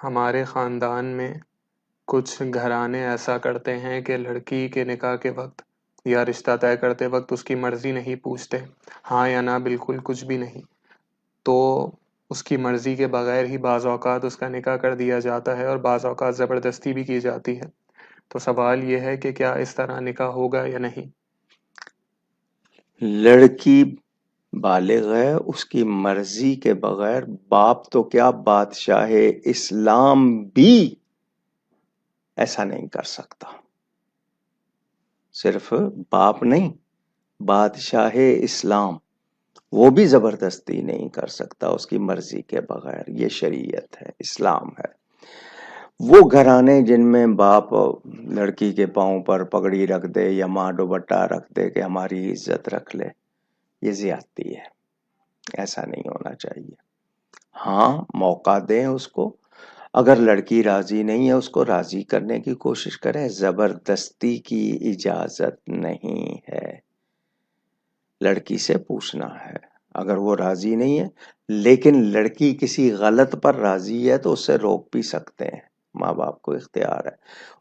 ہمارے خاندان میں کچھ گھرانے ایسا کرتے ہیں کہ لڑکی کے نکاح کے وقت یا رشتہ طے کرتے وقت اس کی مرضی نہیں پوچھتے، ہاں یا نہ، بالکل کچھ بھی نہیں، تو اس کی مرضی کے بغیر ہی بعض اوقات اس کا نکاح کر دیا جاتا ہے اور بعض اوقات زبردستی بھی کی جاتی ہے۔ تو سوال یہ ہے کہ کیا اس طرح نکاح ہوگا یا نہیں؟ لڑکی بالغ ہے، اس کی مرضی کے بغیر باپ تو کیا بادشاہ اسلام بھی ایسا نہیں کر سکتا۔ صرف باپ نہیں، بادشاہ اسلام وہ بھی زبردستی نہیں کر سکتا اس کی مرضی کے بغیر۔ یہ شریعت ہے، اسلام ہے۔ وہ گھرانے جن میں باپ لڑکی کے پاؤں پر پگڑی رکھ دے یا ماں دوپٹہ رکھ دے کہ ہماری عزت رکھ لے، یہ زیادتی ہے، ایسا نہیں ہونا چاہیے۔ ہاں، موقع دیں اس کو، اگر لڑکی راضی نہیں ہے اس کو راضی کرنے کی کوشش کریں، زبردستی کی اجازت نہیں ہے۔ لڑکی سے پوچھنا ہے، اگر وہ راضی نہیں ہے لیکن لڑکی کسی غلط پر راضی ہے تو اس سے روک بھی سکتے ہیں، ماں باپ کو اختیار ہے،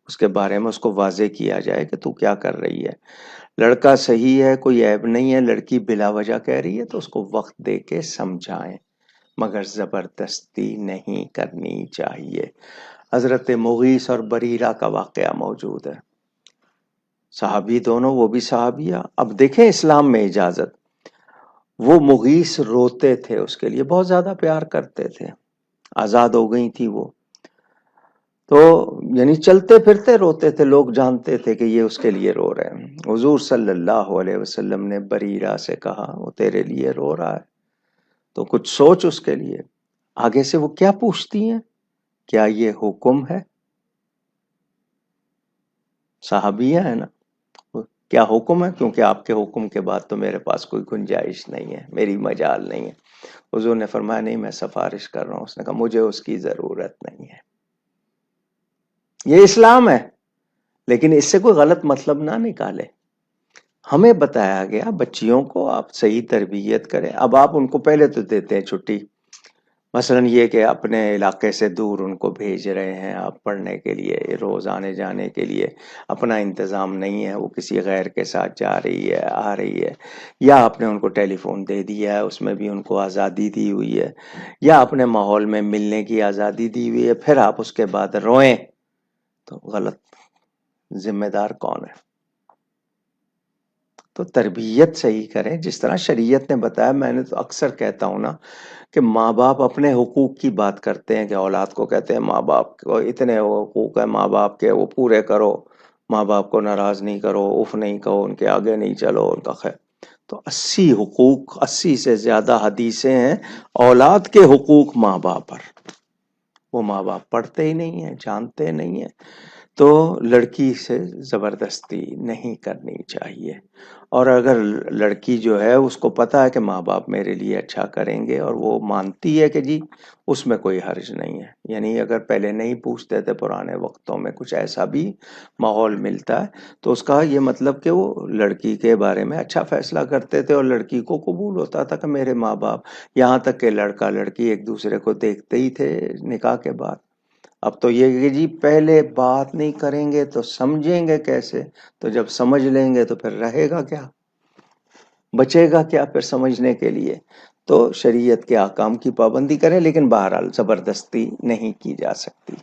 اس کے بارے میں اس کو واضح کیا جائے کہ تو کیا کر رہی ہے، لڑکا صحیح ہے، کوئی عیب نہیں ہے، لڑکی بلا وجہ کہہ رہی ہے تو اس کو وقت دے کے سمجھائیں، مگر زبردستی نہیں کرنی چاہیے۔ حضرت مغیث اور بریرہ کا واقعہ موجود ہے، صحابی دونوں، وہ بھی صحابیہ۔ اب دیکھیں اسلام میں اجازت، وہ مغیث روتے تھے اس کے لیے، بہت زیادہ پیار کرتے تھے، آزاد ہو گئی تھی وہ، تو یعنی چلتے پھرتے روتے تھے، لوگ جانتے تھے کہ یہ اس کے لیے رو رہے ہیں۔ حضور صلی اللہ علیہ وسلم نے بریرہ سے کہا وہ تیرے لیے رو رہا ہے تو کچھ سوچ اس کے لیے۔ آگے سے وہ کیا پوچھتی ہیں؟ کیا یہ حکم ہے؟ صحابیہ ہے نا، کیا حکم ہے؟ کیونکہ آپ کے حکم کے بعد تو میرے پاس کوئی گنجائش نہیں ہے، میری مجال نہیں ہے۔ حضور نے فرمایا نہیں، میں سفارش کر رہا ہوں۔ اس نے کہا مجھے اس کی ضرورت نہیں ہے۔ یہ اسلام ہے، لیکن اس سے کوئی غلط مطلب نہ نکالے۔ ہمیں بتایا گیا بچیوں کو آپ صحیح تربیت کریں۔ اب آپ ان کو پہلے تو دیتے ہیں چھٹی، مثلا یہ کہ اپنے علاقے سے دور ان کو بھیج رہے ہیں آپ پڑھنے کے لیے، روز آنے جانے کے لیے اپنا انتظام نہیں ہے، وہ کسی غیر کے ساتھ جا رہی ہے آ رہی ہے، یا آپ نے ان کو ٹیلی فون دے دیا ہے، اس میں بھی ان کو آزادی دی ہوئی ہے، یا اپنے ماحول میں ملنے کی آزادی دی ہوئی ہے، پھر آپ اس کے بعد روئیں تو غلط۔ ذمہ دار کون ہے؟ تو تربیت صحیح کریں جس طرح شریعت نے بتایا۔ میں نے تو اکثر کہتا ہوں نا کہ ماں باپ اپنے حقوق کی بات کرتے ہیں کہ اولاد کو کہتے ہیں ماں باپ کو اتنے حقوق ہیں ماں باپ کے، وہ پورے کرو، ماں باپ کو ناراض نہیں کرو، اف نہیں کہو، ان کے آگے نہیں چلو، ان کا خیر۔ تو 80 حقوق، 80 سے زیادہ حدیثیں ہیں اولاد کے حقوق ماں باپ پر، وہ ماں باپ پڑھتے ہی نہیں ہیں، جانتے نہیں ہیں۔ تو لڑکی سے زبردستی نہیں کرنی چاہیے، اور اگر لڑکی جو ہے اس کو پتا ہے کہ ماں باپ میرے لیے اچھا کریں گے اور وہ مانتی ہے کہ جی، اس میں کوئی حرج نہیں ہے۔ یعنی اگر پہلے نہیں پوچھتے تھے، پرانے وقتوں میں کچھ ایسا بھی ماحول ملتا ہے تو اس کا یہ مطلب کہ وہ لڑکی کے بارے میں اچھا فیصلہ کرتے تھے اور لڑکی کو قبول ہوتا تھا کہ میرے ماں باپ، یہاں تک کہ لڑکا لڑکی ایک دوسرے کو دیکھتے ہی تھے نکاح کے بعد۔ اب تو یہ کہ جی پہلے بات نہیں کریں گے تو سمجھیں گے کیسے؟ تو جب سمجھ لیں گے تو پھر رہے گا کیا، بچے گا کیا پھر سمجھنے کے لیے؟ تو شریعت کے احکام کی پابندی کریں، لیکن بہرحال زبردستی نہیں کی جا سکتی۔